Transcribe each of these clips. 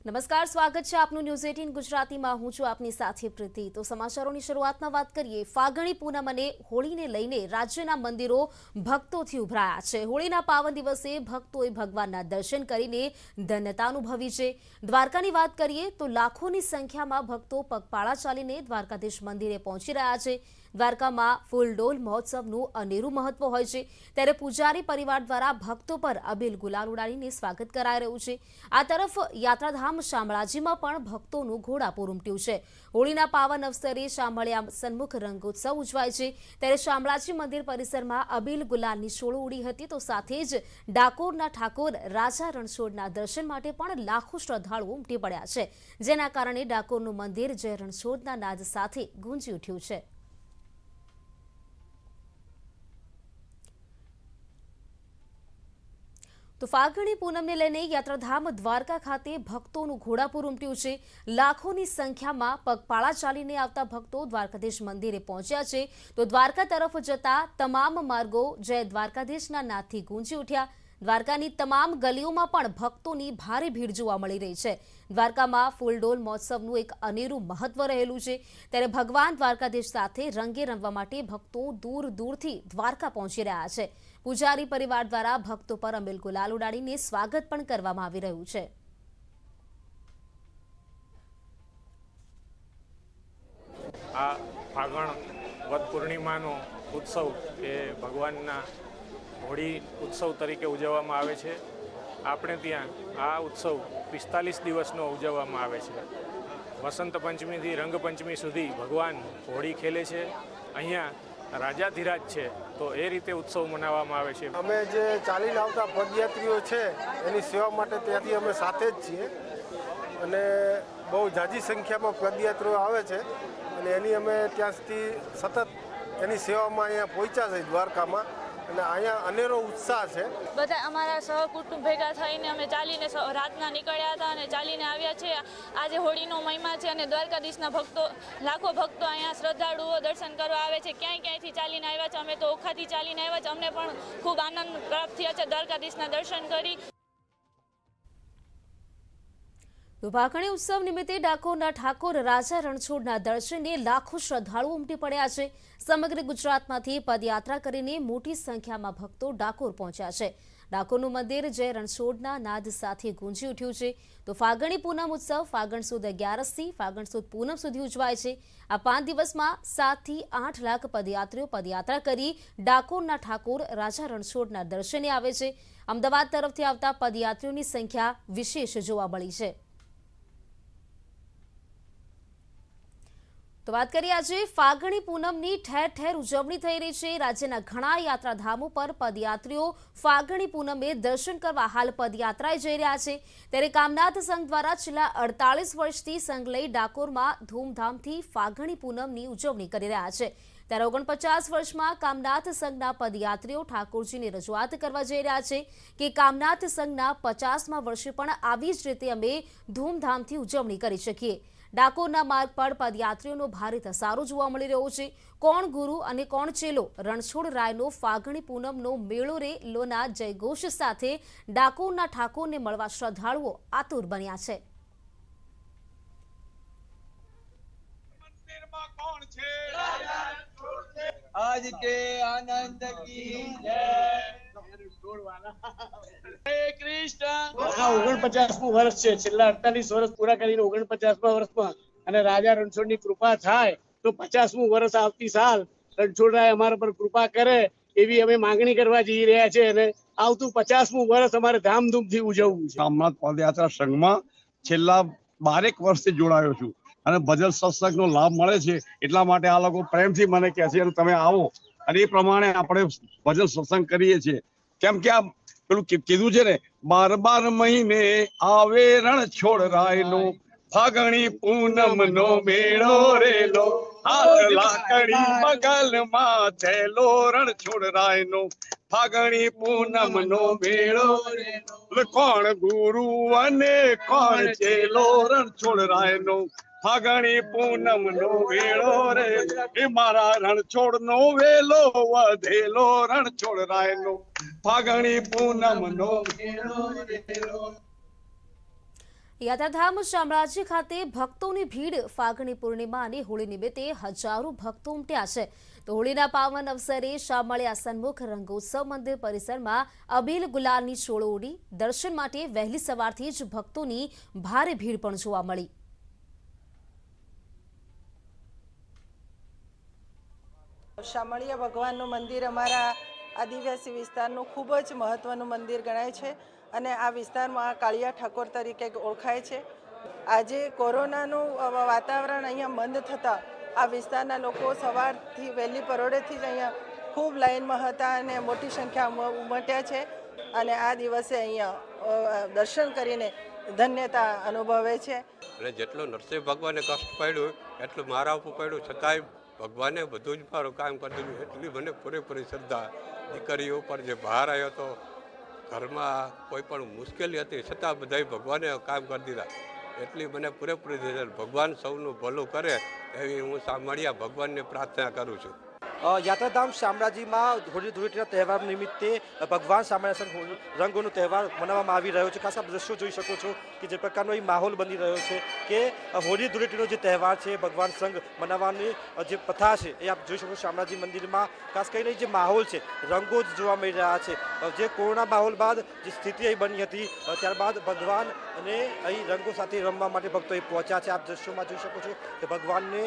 નમસ્કાર, સ્વાગત છે આપનું ન્યૂઝ 18 ગુજરાતીમાં। હું છું આપની સાથે પ્રીતિ। તો સમાચારોની શરૂઆતમાં વાત કરીએ। ફાગણી પૂનમ અને હોળીને લઈને રાજ્યના મંદિરો ભક્તોથી ઉભરાયા છે। હોળીના પાવન દિવસે ભક્તોએ ભગવાનના દર્શન કરીને ધન્યતા અનુભવી છે। દ્વારકાની વાત કરીએ તો લાખોની સંખ્યામાં ભક્તો પગપાળા ચાલીને દ્વારકાધીશ મંદિરે પહોંચી રહ્યા છે। દ્વારકામાં ફૂલડોલ મહોત્સવનું અનેરું મહત્વ હોય છે, ત્યારે પૂજારી પરિવાર દ્વારા ભક્તો પર અબીલ ગુલાલ ઉડાડીને સ્વાગત કરાઈ રહ્યું છે। આ તરફ યાત્રાધામ શામળાજીમાં પણ ભક્તોનું ઘોડાપૂર ઉમટ્યું છે। હોળીના પાવન અવસરે શામળિયા સન્મુખ રંગોત્સવ ઉજવાય છે, ત્યારે શામળાજી મંદિર પરિસરમાં અબીલ ગુલાલની શોળો ઉડી હતી। તો સાથે જ ડાકોરના ઠાકોર રાજા રણછોડના દર્શન માટે પણ લાખો શ્રદ્ધાળુઓ ઉમટી પડ્યા છે, જેના કારણે ડાકોરનું મંદિર જય રણછોડના નાદ સાથે ગુંજી ઉઠ્યું છે। તો ફાગણી પૂનમને લઈને યાત્રાધામ દ્વારકા ખાતે ભક્તોનું ઘોડાપૂર ઉમટ્યું છે। લાખોની સંખ્યામાં પગપાળા ચાલીને આવતા ભક્તો દ્વારકાધીશ મંદિરે પહોંચ્યા છે। તો દ્વારકા તરફ જતા તમામ માર્ગો જય દ્વારકાધીશના નાદથી ગુંજી ઉઠ્યા। દ્વારકાની તમામ ગલીઓમાં પણ ભક્તોની ભારે ભીડ જોવા મળી રહી છે। દ્વારકામાં ફૂલડોલ મહોત્સવનું એક અનેરું મહત્વ રહેલું છે, ત્યારે ભગવાન દ્વારકાધીશ સાથે રંગે રમવા માટે ભક્તો દૂર દૂરથી દ્વારકા પહોંચી રહ્યા છે। પૂજારી પરિવાર દ્વારા ભક્તો પર અબીલ ગુલાલ ઉડાડીને સ્વાગત પણ કરવામાં આવી રહ્યું છે। આ ફાગણ વદ પૂર્ણિમાનો ઉત્સવ એ ભગવાનના હોળી ઉત્સવ તરીકે ઉજવવામાં આવે છે। આપણે ત્યાં આ ઉત્સવ 45 દિવસનો ઉજવવામાં આવે છે। વસંત પંચમીથી રંગપંચમી સુધી ભગવાન હોળી ખેલે છે। અહીંયા રાજાધિરાજ છે, તો એ રીતે ઉત્સવ મનાવવામાં આવે છે। અમે જે ચાલીને આવતા પદયાત્રીઓ છે એની સેવા માટે ત્યાંથી અમે સાથે જ છીએ, અને બહુ ઝાઝી સંખ્યામાં પદયાત્રીઓ આવે છે, અને એની અમે ત્યાંથી સતત એની સેવામાં અહીંયા પહોંચ્યા છે દ્વારકામાં, અને અહીંયા અનેરો ઉત્સાહ છે। બધા અમારા સહકુટુંબ ભેગા થઈને અમે ચાલીને રાતના નીકળ્યા હતા અને ચાલીને આવ્યા છે। આજે હોળીનો મહિમા છે અને દ્વારકાધીશના ભક્તો લાખો ભક્તો અહીંયા શ્રદ્ધાળુઓ દર્શન કરવા આવે છે। ક્યાંયથી ચાલીને આવ્યા છે। અમે તો ઓખાથી ચાલીને આવ્યા છે, અમને પણ ખૂબ આનંદ પ્રાપ્ત થયો છે દ્વારકાધીશના દર્શન કરી। તો ફાગણી ઉત્સવ નિમિત્તે ડાકોરના ઠાકોર રાજા રણછોડના દર્શને લાખો શ્રદ્ધાળુઓ ઉમટી પડ્યા છે। સમગ્ર ગુજરાતમાંથી પદયાત્રા કરીને મોટી સંખ્યામાં ભક્તો ડાકોર પહોંચ્યા છે। ડાકોરનું મંદિર જય રણછોડના નાદ સાથે ગુંજી ઉઠ્યું છે। તો ફાગણી પૂનમ ઉત્સવ ફાગણ સુદ 11થી ફાગણ સુદ પૂનમ સુધી ઉજવાય છે। આ 5 દિવસમાં 7 થી 8 લાખ પદયાત્રીઓ પદયાત્રા કરી ડાકોરના ઠાકોર રાજા રણછોડના દર્શને આવે છે। અમદાવાદ તરફથી આવતા પદયાત્રીઓની સંખ્યા વિશેષ જોવા મળી છે। તો વાત કરીએ આજે ફાગણી પૂનમની ઠેર ઠેર ઉજવણી થઈ રહી છે। રાજ્યના ઘણા યાત્રાધામો પર પદયાત્રીઓ ફાગણી પૂનમે દર્શન કરવા હાલ પદયાત્રાએ જઈ રહ્યા છે। ત્યારે કામનાથ સંઘ દ્વારા છેલ્લા 48 વર્ષથી સંઘ લઈ ડાકોરમાં ધૂમધામથી ફાગણી પૂનમની ઉજવણી કરી રહ્યા છે। ત્યારે 49 વર્ષમાં કામનાથ સંઘના પદયાત્રીઓ ઠાકોરજીની રજૂઆત કરવા જઈ રહ્યા છે કે કામનાથ સંઘના 50મા વર્ષે પણ આવી જ રીતે અમે ધૂમધામથી ઉજવણી કરી શકીએ। ડાકોરના માર્ગ પર પદયાત્રીઓનો ભારે ધસારો જોવા મળી રહ્યો છે। કોણ ગુરુ અને કોણ ચેલો, રણછોડ રાયનો ફાગણી પૂનમનો મેળો રે લોના જયઘોષ સાથે ડાકોરના ઠાકોરને મળવા શ્રદ્ધાળુઓ આતુર બન્યા છે। आज के आनंद की जय। 49મું વર્ષ છે। છેલ્લા 48 વર્ષ પૂરા કરીને 49મા વર્ષમાં અને રાજા રણછોડની કૃપા થાય તો 50મું વર્ષ આવતી સાલ રણછોડરાય અમારા પર કૃપા કરે એવી અમે માંગણી કરવા જઈ રહ્યા છે, અને આવતું 50મું વર્ષ અમારે ધામધૂમથી ઉજવવું છે। કામનાથ પદયાત્રા સંઘમાં છેલ્લા 12 વર્ષથી જોડાયો છું, અને ભજન સત્સંગનો લાભ મળે છે, એટલા માટે આ લોકો પ્રેમથી મને કહે છે તમે આવો, અને એ પ્રમાણે આપણે ભજન સત્સંગ કરીએ છીએ। કેમ કે આ પેલું કીધું છે ને, 12 મહિને આવે રણછોડ રાયનો ફાગણી પૂનમનો મેળો રેલો, હાથ લાકડી બગલમાં થેલો રણછોડ રાયનો ફાગણી પૂનમનો મેળો રેલો। કોણ ગુરુ અને કોણ ચેલો, રણછોડ રાયનો ફાગણી પૂનમનો વેળો રે, એ મારા રણછોડનો વેલો વધેલો, રણછોડ રાયનો ફાગણી પૂનમનો વેળો રેલો। યાત્રાધામ શામળાજી ખાતે ભક્તોની ભીડ ફાગણી પૂર્ણિમા અને હોળી નિમિત્તે હજારો ભક્તો ઉમટ્યા છે તો હોળીના પાવન અવસરે શામળિયા સન્મુખ રંગોત્સવ મંદિર પરિસરમાં અબીલ ગુલાલની છોડો ઉડી દર્શન માટે વહેલી સવારથી જ ભક્તોની ભારે ભીડ પણ જોવા મળી। શામળિયા ભગવાનનું મંદિર અમારા આદિવાસી વિસ્તારનું ખૂબ જ મહત્વનું મંદિર ગણાય છે અને આ વિસ્તારમાં કાળિયા ઠાકોર તરીકે ઓળખાય છે। આજે કોરોનાનું વાતાવરણ અહીંયા બંધ થતાં આ વિસ્તારના લોકો સવારથી વહેલી પરોઢેથી જ અહીંયા ખૂબ લાઇનમાં હતા અને મોટી સંખ્યામાં ઉમટ્યા છે અને આ દિવસે અહીંયા દર્શન કરીને ધન્યતા અનુભવે છે। અને જેટલું નરસિંહ ભગવાને કષ્ટ પડ્યું એટલું મારા ઉપર પડ્યું છતાંય ભગવાને બધું જ મારું કામ કરી દીધું। એટલી મને પૂરેપૂરી શ્રદ્ધા દીકરીઓ ઉપર જે બહાર આવ્યો હતો ઘરમાં કોઈ પણ મુશ્કેલી હતી છતાં બધાય ભગવાને કામ કરી દીધા એટલી મને પૂરેપૂરી દીધી। ભગવાન સૌનું ભલું કરે એવી હું શામળિયા ભગવાનને પ્રાર્થના કરું છું। યાત્રાધામ શામળાજીમાં હોળી ધૂળેટીના તહેવાર નિમિત્તે ભગવાન શામળિયા રંગોનો તહેવાર મનાવવામાં આવી રહ્યો છે। ખાસ આપ દ્રશ્યો જોઈ શકો છો કે જે પ્રકારનો એ માહોલ બની રહ્યો છે કે હોળી ધૂળેટીનો જે તહેવાર છે ભગવાન સંઘ મનાવવાની જે પ્રથા છે એ આપ જોઈ શકો શામળાજી મંદિરમાં ખાસ કરીને જે માહોલ છે રંગો જ જોવા મળી રહ્યા છે। જે કોરોના માહોલ બાદ જે સ્થિતિ અહીં બની હતી ત્યારબાદ ભગવાન અને અહીં રંગો સાથે રમવા માટે ભક્તો અહીં પહોંચ્યા છે। આપ દ્રશ્યોમાં જોઈ શકો છો કે ભગવાનને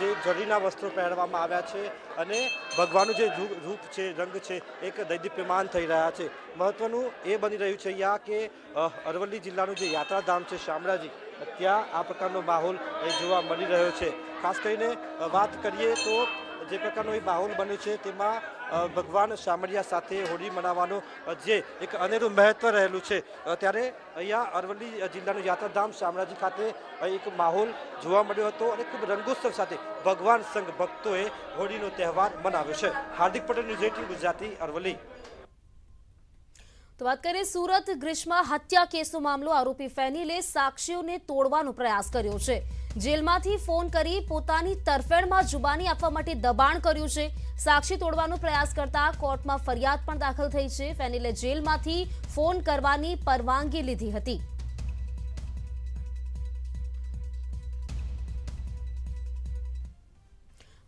જે જરીના વસ્ત્રો પહેરવામાં આવ્યા છે અને ભગવાનનું જે રૂપ છે રંગ છે એક દૈદીપ્યમાન થઈ રહ્યા છે। મહત્વનું એ બની રહ્યું છે અહીંયા કે અરવલ્લી જિલ્લાનું જે યાત્રાધામ છે શામળાજી ત્યાં આ પ્રકારનો માહોલ જોવા મળી રહ્યો છે। ખાસ કરીને વાત કરીએ તો જે પ્રકારનો એ માહોલ બન્યો છે તેમાં ભગવાન શામળિયા સાથે હોળી મનાવવાનો જે એક અનેરું મહત્વ રહેલું છે ત્યારે અહીંયા અરવલ્લી જિલ્લાનું યાત્રાધામ શામળાજી ખાતે એક માહોલ જોવા મળ્યો હતો અને ખૂબ રંગોત્સવ સાથે ભગવાન સંઘ ભક્તોએ હોળીનો તહેવાર મનાવ્યો છે। હાર્દિક પટેલ, ન્યૂઝ 18 ગુજરાતી, અરવલ્લી। તો વાત કરીએ સુરત ગ્રીષ્મ હત્યા કેસનો મામલો। આરોપી ફેનિલે સાક્ષીઓને તોડવાનો પ્રયાસ કર્યો છે। જેલમાંથી ફોન કરી પોતાની તરફેણમાં જુબાની આપવા માટે દબાણ કર્યું છે। સાક્ષી તોડવાનો પ્રયાસ કરતા કોર્ટમાં ફરિયાદ પણ દાખલ થઈ છે। ફેનિલે જેલમાંથી ફોન કરવાની પરવાનગી લીધી હતી।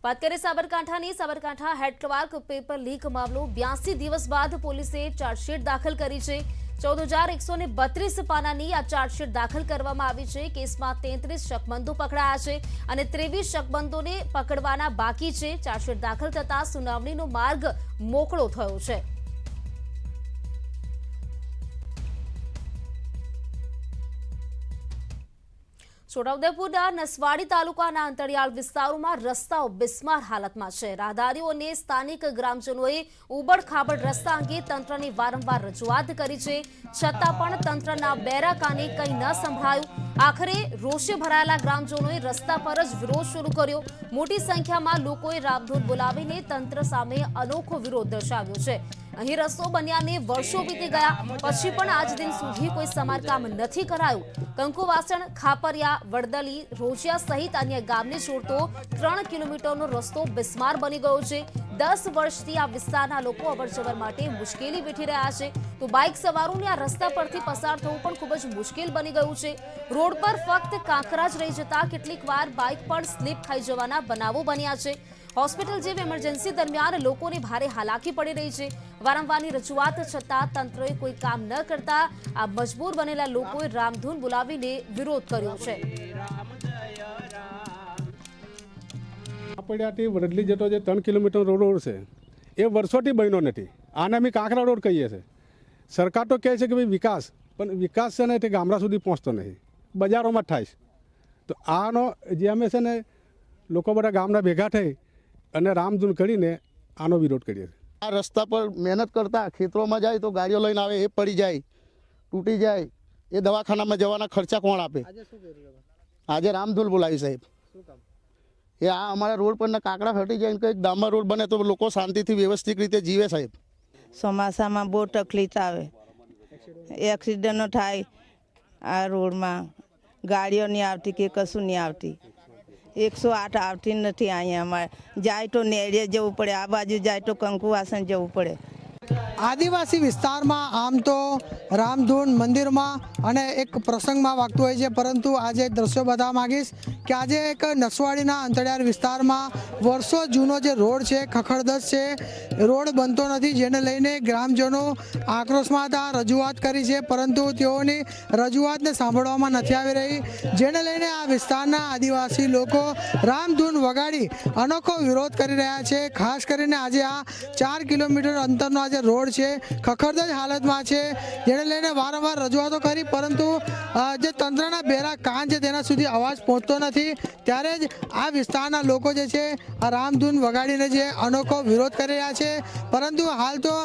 વાત કરીએ સાબરકાંઠાની। Sabarkantha head clerk paper leak મામલો। 82 દિવસ બાદ પોલીસે ચાર્જશીટ દાખલ કરી છે। 14,132 પાનાની આ ચાર્જશીટ દાખલ કરવામાં આવી છે। કેસમાં 33 શકમંદો પકડાયા છે અને 23 શકમંદોને પકડવાના બાકી છે। ચાર્જશીટ દાખલ થતાં સુનાવણીનો માર્ગ મોકળો થયો છે। છોટાઉદેપુરના નસવાડી તાલુકાના અંતરિયાળ વિસ્તારોમાં રસ્તાઓ બિસ્માર હાલતમાં છે। રાહદારીઓ અને સ્થાનિક ગ્રામજનોએ ઉબડ-ખાબડ રસ્તા અંગે તંત્રને વારંવાર રજૂઆત કરી છે છતાં પણ તંત્રના બેરા કાને કંઈ ન સંભળાયું। આખરે રોષે ભરાયેલા ગ્રામજનોએ રસ્તા પર જ વિરોધ શરૂ કર્યો। મોટી સંખ્યામાં લોકોએ રામધૂન બોલાવીને તંત્ર સામે અનોખો વિરોધ દર્શાવ્યો છે। અહીં રસ્તો બન્યાને વર્ષો વીતી ગયા પછી પણ આજ દિન સુધી કોઈ સમારકામ નથી કરાયું। કંકુવાસણ, ખાપરિયા, વડદલી, રોજિયા સહિત અન્ય ગામને જોડતો 3 કિલોમીટરનો રસ્તો બિસ્માર બની ગયો છે। 10 વર્ષથી આ વિસ્તારના લોકો અવરજવર માટે મુશ્કેલી વેઠી રહ્યા છે તો બાઇક સવારોને આ રસ્તા પરથી પસાર થવું પણ ખૂબ જ મુશ્કેલ બની ગયું છે। રોડ પર ફક્ત કાંકરા જ રહી જતા કેટલીક વાર બાઇક પણ સ્લીપ ખાઈ જવાના બનાવો બન્યા છે। હોસ્પિટલ જેવી ઇમરજન્સી દરમિયાન લોકોને ભારે હાલાકી પડી રહી છે। વારંવારની રજૂઆત છતાં તંત્રએ કોઈ કામ ન કરતા આ મજબૂર બનેલા લોકોએ રામધૂન બોલાવીને વિરોધ કર્યો છે। આપણાથી વડદલી જતો જે 3 કિલોમીટર રોડ છે એ વર્ષોથી બન્યો નથી। આને અમે કાંકરા રોડ કહીએ છીએ। સરકાર તો કહે છે કે ભાઈ વિકાસ, પણ વિકાસ છે ને તે ગામડા સુધી પહોંચતો નહીં, બજારોમાં જ થાય છે। તો આનો જે અમે છે ને લોકો બધા ગામના ભેગા થઈ અને રામધૂન કરીને આનો વિરોધ કરીએ છીએ। આ રસ્તા પર મહેનત કરતા ખેતરોમાં જાય તો ગાડીઓ લઈને આવે, એ પડી જાય, તૂટી જાય, એ દવાખાનામાં જવાના ખર્ચા કોણ આપે? આજે રામધૂન બોલાવી સાહેબ। એ આ અમારા રોડ પરના કાંકરા હટી જાય કંઈક ડામર રોડ બને તો લોકો શાંતિથી વ્યવસ્થિત રીતે જીવે સાહેબ। ચોમાસામાં બહુ તકલીફ આવે, એક્સિડન્ટો થાય। આ રોડમાં ગાડીઓ નહીં આવતી કે કશું નહીં આવતી। 108 આવતી નથી અહીંયા। અમારે જાય તો નેડિયા જવું પડે, આ બાજુ જાય તો કંકુવાસણ જવું પડે। આદિવાસી વિસ્તારમાં આમ તો રામધૂન મંદિરમાં અને એક પ્રસંગમાં વાગતું હોય છે, પરંતુ આજે દ્રશ્યો બતાવવા માંગીશ કે આજે એક નસવાડીના અંતરિયાળ વિસ્તારમાં વર્ષો જૂનો જે રોડ છે, ખખડધજ છે, રોડ બનતો નથી, જેને લઈને ગ્રામજનો આક્રોશમાં હતા, રજૂઆત કરી છે, પરંતુ તેઓની રજૂઆતને સાંભળવામાં નથી આવી રહી, જેને લઈને આ વિસ્તારના આદિવાસી લોકો રામધૂન વગાડી અનોખો વિરોધ કરી રહ્યા છે। ખાસ કરીને આજે આ 4 કિલોમીટર અંતરનો આજે રોડ છે, ખખડધજ હાલતમાં છે, જેને લઈને વારંવાર રજૂઆતો કરી, પરંતુ જે તંત્રના બેરા કાન છે તેના સુધી અવાજ પહોંચતો નથી। ત્યારે જ આ વિસ્તારના લોકો જે છે આ રામધૂન વગાડીને જે અનોખો વિરોધ કરી રહ્યા છે, પરંતુ હાલ તો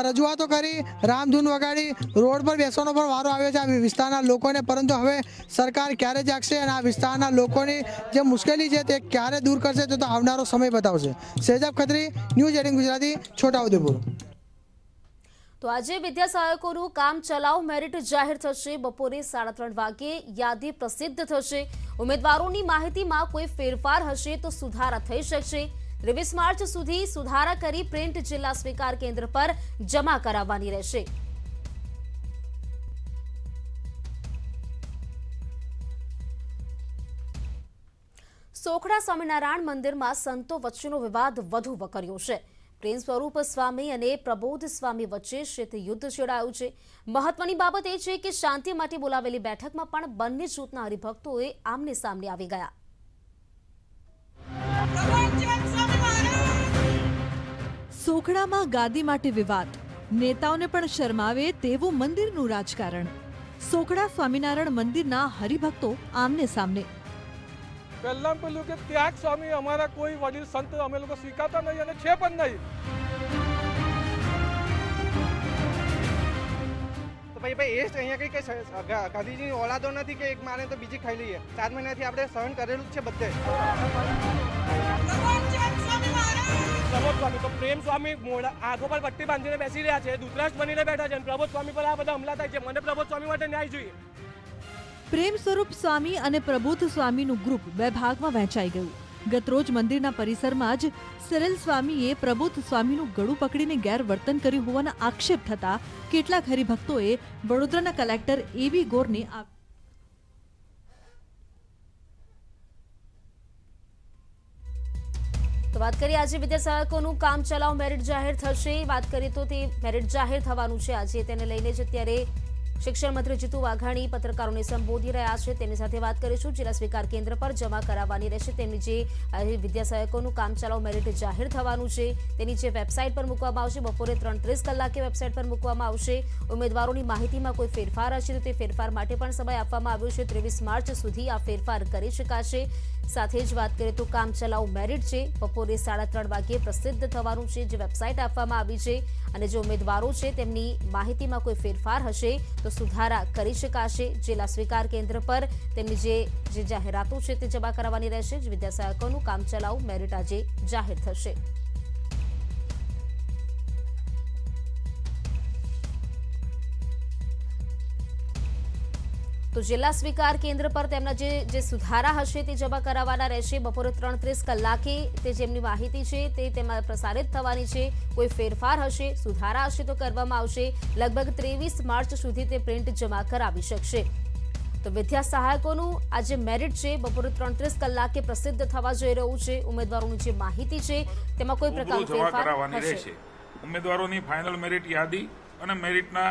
રજૂઆતો કરી, રામધૂન વગાડી રોડ પર બેસવાનો પણ વારો આવ્યો છે આ વિસ્તારના લોકોને, પરંતુ હવે સરકાર ક્યારે જાગશે અને આ વિસ્તારના લોકોની જે મુશ્કેલી છે તે ક્યારે દૂર કરશે તે તો આવનારો સમય બતાવશે। શેજાબ ખત્રી, ન્યૂઝ 18 ગુજરાતી, છોટાઉદેપુર। તો આજે વિદ્યા સહાયકોનું કામ ચલાવ મેરિટ જાહેર થશે। બપોરે 3:30 વાગે યાદી પ્રસિદ્ધ થશે। ઉમેદવારોની માહિતીમાં કોઈ ફેરફાર હશે તો સુધારા થઈ શકશે। 23 માર્ચ સુધી સુધારા કરી પ્રિન્ટ જિલ્લા સ્વીકાર કેન્દ્ર પર જમા કરાવવાની રહેશે। સોખડા સ્વામિનારાયણ મંદિરમાં સંતો વચ્ચેનો વિવાદ વધુ વકર્યો છે। પ્રેમ સ્વરૂપ સ્વામી અને પ્રબોધ સ્વામી વચ્ચે શીત યુદ્ધ છેડાયું છે। મહત્વની બાબત એ છે કે શાંતિ માટે બોલાવેલી બેઠકમાં પણ બંને જૂથના હરિભક્તોએ આમને સામને આવી ગયા। સોખડામાં ગાદી માટે વિવાદ, નેતાઓને પણ શરમાવે તેવું મંદિરનું રાજકારણ। સોખડા સ્વામિનારાયણ મંદિરના હરિભક્તો આમને સામને। પહેલા પેલું કે ત્યાગ સ્વામી અમારા કોઈ વડીલ સંત અમે લોકો સ્વીકારતા નહીં અને છે પણ નહીં। તો ભાઈ એ અહીંયા કઈ ગાંધીજીની ઓલાદો નથી કે એક મારે તો બીજી ખાઈ લઈએ। 4 મહિનાથી આપણે સહન કરેલું જ છે બધે। પ્રબોધ સ્વામી તો પ્રેમ સ્વામી આંખો પર પટ્ટી બાંધીને બેસી રહ્યા છે, ધૂતરાષ્ટ્ર બનીને બેઠા છે, પ્રબોધ સ્વામી પર આ બધા હુમલા થાય છે। મને પ્રબોધ સ્વામી માટે ન્યાય જોઈએ। પ્રેમ સ્વરૂપ સ્વામી અને પ્રબોધ સ્વામીનું ગ્રુપ બે ભાગમાં વહેંચાઈ ગયું। ગતરોજ મંદિરના પરિસરમાં જ સિરેલ સ્વામીએ પ્રબોધ સ્વામીનું ગળું પકડીને ગેરવર્તન કર્યું હોવાના આક્ષેપ થતા કેટલાક હરિભક્તોએ વડોદરાના કલેક્ટર એબી ગોરને તો વાત કરીએ આજે વિદ્યા સહાયકોનું કામ ચલાવ મેરિટ જાહેર થશે। વાત કરીએ તો તે મેરિટ જાહેર થવાનું છે આજે, તેને લઈને જ અત્યારે શિક્ષણ મંત્રી જીતુ વાઘાણી પત્રકારોને સંબોધી રહ્યા છે। તેમની સાથે વાત કરીશું। જિલ્લા સ્વીકાર કેન્દ્ર પર જમા કરાવવાની રહેશે। તેમની જે વિદ્યા સહાયકોનું કામ ચલાવ મેરિટ જાહેર થવાનું છે તેની જે વેબસાઇટ પર મૂકવામાં આવશે, બપોરે 3:30 કલાકે વેબસાઇટ પર મૂકવામાં આવશે। ઉમેદવારોની માહિતીમાં કોઈ ફેરફાર હશે તો તે ફેરફાર માટે પણ સમય આપવામાં આવ્યો છે। 23 માર્ચ સુધી આ ફેરફાર કરી શકાશે। સાથે જ વાત કરીએ તો કામ ચલાવ મેરિટ છે બપોરે 3:30 વાગે પ્રસિદ્ધ થવાનું છે, જે વેબસાઇટ આપવામાં આવી છે, અને જે ઉમેદવારો છે તેમની માહિતીમાં કોઈ ફેરફાર હશે તો સુધારા કરી શકાશે। જિલ્લા સ્વીકાર કેન્દ્ર પર તેમની જે જાહેરાતો છે તે જમા કરાવવાની રહેશે। વિદ્યા સહાયકોનું કામ ચલાવ મેરિટ આજે જાહેર થશે। તો જિલ્લા સ્વીકાર કેન્દ્ર પર તેમના જે સુધારા હશે તે જમા કરાવવાના રહેશે। બપોરે 3:30 કલાકે તે જેમની માહિતી છે તે તેમાં પ્રસારિત થવાની છે। કોઈ ફેરફાર હશે, સુધારા હશે તો કરવામાં આવશે। લગભગ 23 માર્ચ સુધી તે પ્રિન્ટ જમા કરાવી શકશે। તો વિદ્યા સહાયકોનું આજે મેરિટ છે બપોરે 3:30 કલાકે પ્રસિદ્ધ થવા જઈ રહ્યું છે। ઉમેદવારોની જે માહિતી છે તેમાં કોઈ પ્રકારનો ફેરફાર હશે। ઉમેદવારોની ફાઇનલ મેરિટ યાદી અને મેરિટના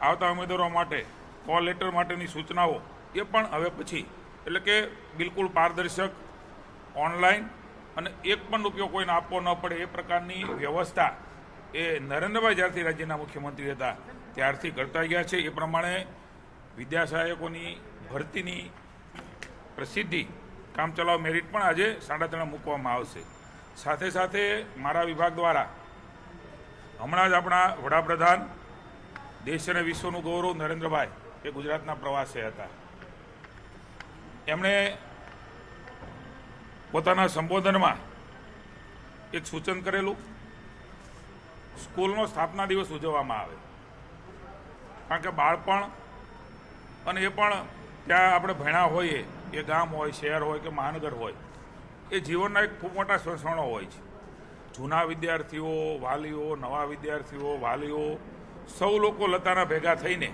આવતા ઉમેદવારો માટે કોલ લેટર માટેની સૂચનાઓ એ પણ હવે પછી, એટલે કે બિલકુલ પારદર્શક, ઓનલાઈન અને એક પણ રૂપિયો કોઈને આપવો ન પડે એ પ્રકારની વ્યવસ્થા એ નરેન્દ્રભાઈ જ્યારથી રાજ્યના મુખ્યમંત્રી હતા ત્યારથી કરતા ગયા છે। એ પ્રમાણે વિદ્યા સહાયકોની ભરતીની પ્રસિદ્ધિ કામચલાઉ મેરિટ પણ આજે 3:30 મૂકવામાં આવશે। સાથે સાથે મારા વિભાગ દ્વારા હમણાં જ આપણા વડાપ્રધાન, દેશ અને વિશ્વનું ગૌરવ નરેન્દ્રભાઈ એ ગુજરાતના પ્રવાસે હતા। એમણે પોતાના સંબોધનમાં એક સૂચન કરેલું, સ્કૂલનો સ્થાપના દિવસ ઉજવવામાં આવે, કારણ કે બાળપણ અને એ પણ ત્યાં આપણે ભણ્યા હોઈએ, એ ગામ હોય, શહેર હોય કે મહાનગર હોય, એ જીવનના એક ખૂબ મોટા સંસ્મરણો હોય છે। જૂના વિદ્યાર્થીઓ, વાલીઓ, નવા વિદ્યાર્થીઓ, વાલીઓ સૌ લોકો લતાના ભેગા થઈને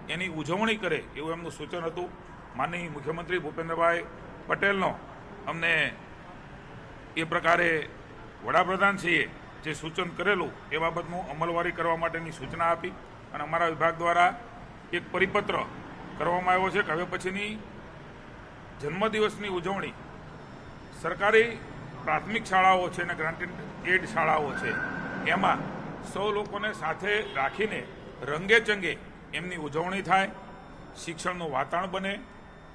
એની ઉજવણી કરે એવું એમનું સૂચન હતું. માનનીય મુખ્યમંત્રી ભૂપેન્દ્રભાઈ પટેલનો અમને એ પ્રકારે વડાપ્રધાનશ્રીએ જે સૂચન કરેલું એ બાબતનું અમલવારી કરવા માટેની સૂચના આપી અને અમારા વિભાગ દ્વારા એક પરિપત્ર કરવામાં આવ્યો છે કે હવે પછીની જન્મદિવસની ઉજવણી સરકારી પ્રાથમિક શાળાઓ છે અને ગ્રાન્ટેડ એડ શાળાઓ છે એમાં સૌ લોકોને સાથે રાખીને રંગે ચંગે એમની ઉજવણી થાય, શિક્ષણનું વાતાવરણ બને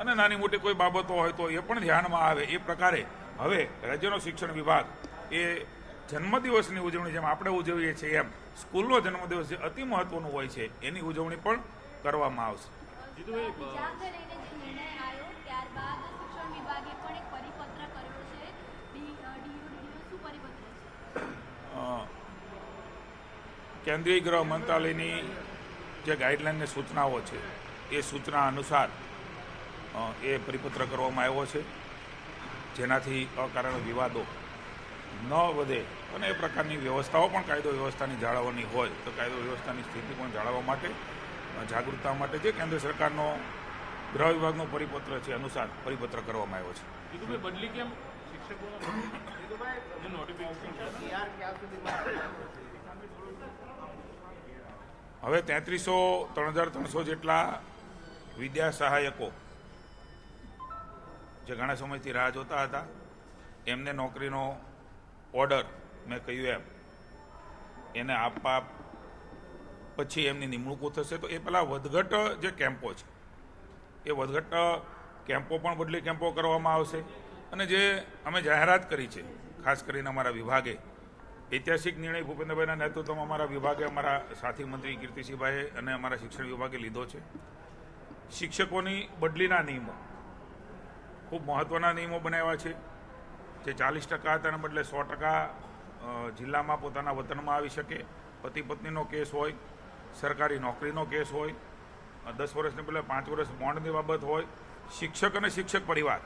અને નાની મોટી કોઈ બાબતો હોય તો એ પણ ધ્યાનમાં આવે. એ પ્રકારે હવે રાજ્યનો શિક્ષણ વિભાગ એ જન્મદિવસની ઉજવણી જેમ આપણે ઉજવીએ છીએ એમ સ્કૂલનો જન્મદિવસ જે અતિ મહત્વનું હોય છે એની ઉજવણી પણ કરવામાં આવશે. કેન્દ્રીય ગૃહ મંત્રાલયની જે ગાઈડલાઈન ને સૂચનાઓ છે એ સૂચના અનુસાર એ પરિપત્ર કરવામાં આવ્યો છે, જેનાથી અકારણ વિવાદો ન વધે અને એ પ્રકારની વ્યવસ્થાઓ પણ કાયદો વ્યવસ્થાની જાળવવાની હોય તો કાયદો વ્યવસ્થાની સ્થિતિ પણ જાળવવા માટે જાગૃતતા માટે જે કેન્દ્ર સરકારનો ગૃહ વિભાગનો પરિપત્ર છે અનુસાર પરિપત્ર કરવામાં આવ્યો છે. બદલી કેમ હવે 3,300 જેટલા વિદ્યા સહાયકો જે ઘણા સમયથી રાહ જોતા હતા એમને નોકરીનો ઓર્ડર મેં કહ્યું એમ એને આપવા પછી એમની નિમણૂકો થશે. તો એ પહેલાં વધઘટ જે કેમ્પો છે એ વધઘટ કેમ્પો પણ બદલી કેમ્પો કરવામાં આવશે અને જે અમે જાહેરાત કરી છે ખાસ કરીને અમારા વિભાગે ઐતિહાસિક નિર્ણય ભૂપેન્દ્રભાઈના નેતૃત્વમાં અમારા વિભાગે અમારા સાથી મંત્રી કીર્તિસિંહભાઈ અને અમારા શિક્ષણ વિભાગે લીધો છે. શિક્ષકોની બદલીના નિયમો ખૂબ મહત્ત્વના નિયમો બનાવ્યા છે. જે 40% હતા એના બદલે 100% જિલ્લામાં પોતાના વતનમાં આવી શકે. પતિ પત્નીનો કેસ હોય, સરકારી નોકરીનો કેસ હોય, 10 વર્ષને બદલે 5 વર્ષ બોન્ડની બાબત હોય, શિક્ષક અને શિક્ષક પરિવાર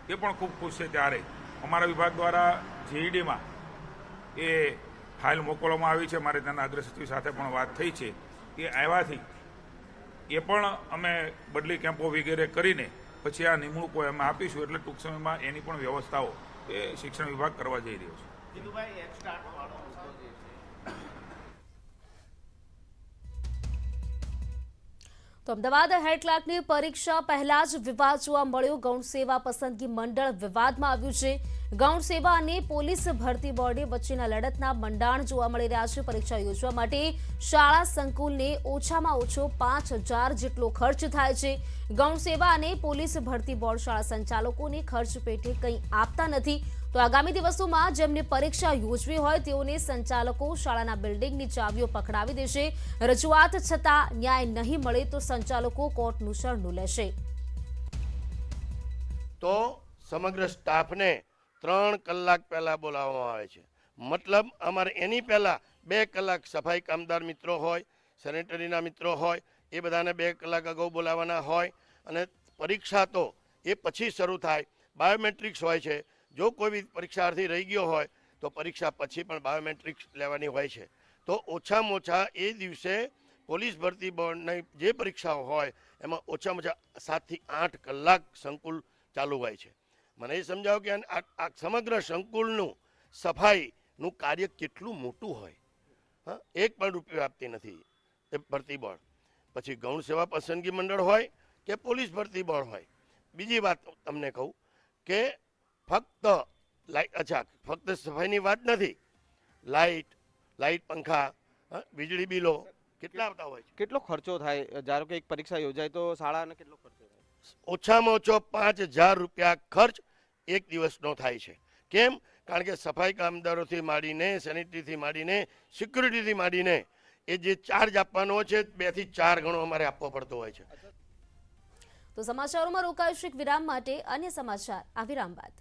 એ પણ ખૂબ ખુશ છે. ત્યારે અમારા વિભાગ દ્વારા GEDમાં એ ફાઇલ મોકલવામાં આવી છે. મારે તેના અગ્ર સચિવ સાથે પણ વાત થઈ છે. એ આવ્યાથી એ પણ અમે બદલી કેમ્પો વગેરે કરીને પછી આ નિમણૂકો એમાં આપીશું. એટલે ટૂંક સમયમાં એની પણ વ્યવસ્થાઓ એ શિક્ષણ વિભાગ કરવા જઈ રહ્યો છે. તો અમદાવાદ હેડ ક્લાર્કની પરીક્ષા પહેલા જ વિવાદ જોવા મળ્યો. ગૌણ સેવા પસંદગી મંડળ વિવાદમાં આવ્યું છે. ગૌણ સેવા અને પોલીસ ભરતી બોર્ડ વચ્ચેના લડતના મંડાણ જોવા મળી રહ્યા છે. પરીક્ષા યોજવા માટે શાળા સંકુલને ઓછામાં ઓછો 5,000 જેટલો ખર્ચ થાય છે. ગૌણ સેવા અને પોલીસ ભરતી બોર્ડ શાળા સંચાલકોને ખર્ચ પેટે કંઈ આપતા નથી. તો આગામી દિવસોમાં જેમને પરીક્ષા યોજવી હોય તેઓને સંચાલકો શાળાના બિલ્ડિંગની ચાવીઓ પકડાવી દેશે. રજૂઆત છતાં ન્યાય નહીં મળે તો સંચાલકો કોર્ટનું શરણું લેશે. તો સમગ્ર સ્ટાફને 3 કલાક પહેલા બોલાવવામાં આવે છે. મતલબ અમારે એની પહેલા 2 કલાક સફાઈ કામદાર મિત્રો હોય, સેનેટરીના મિત્રો હોય, એ બધાને 2 કલાક અગાઉ બોલાવવાના હોય અને પરીક્ષા તો એ પછી શરૂ થાય. બાયોમેટ્રિક્સ હોય છે. જો કોઈ બી પરીક્ષાર્થી રહી ગયો હોય તો પરીક્ષા પછી પણ બાયોમેટ્રિક્સ લેવાની હોય છે. તો ઓછામાં ઓછા એ દિવસે પોલીસ ભરતી બોર્ડની જે પરીક્ષાઓ હોય એમાં ઓછામાં ઓછા 7 થી 8 કલાક સંકુલ ચાલુ હોય છે. મને એ સમજાવો કે આ સમગ્ર સંકુલનું સફાઈનું કાર્ય કેટલું મોટું હોય. હા, 1 પણ રૂપિયો આપતી નથી એ ભરતી બોર્ડ. પછી ગૌણ સેવા પસંદગી મંડળ હોય કે પોલીસ ભરતી બોર્ડ હોય. બીજી વાત તમને કહું કે ફક્ત સફાઈની વાત નથી. લાઇટ પંખા, વીજળી બિલો કેટલા આવતા હોય છે. કેટલો ખર્ચો થાય? ધારો કે એક પરીક્ષા યોજાય તો શાળાને કેટલો ખર્ચો થાય? ઓછામાં ઓછો 5,000 રૂપિયા ખર્ચ એક દિવસનો થાય છે. કેમ? કારણ કે સફાઈ કામદારોથી માંડીને, સેનિટરીથી માંડીને, સિક્યુરિટીથી માંડીને એ જે ચાર્જ આપવાનો હોય છે 2 થી 4 ગણો અમારે આપવો પડતો હોય છે. તો સમાચારોમાં રોકાઈશું એક વિરામ માટે. અન્ય સમાચાર આ વિરામ બાદ.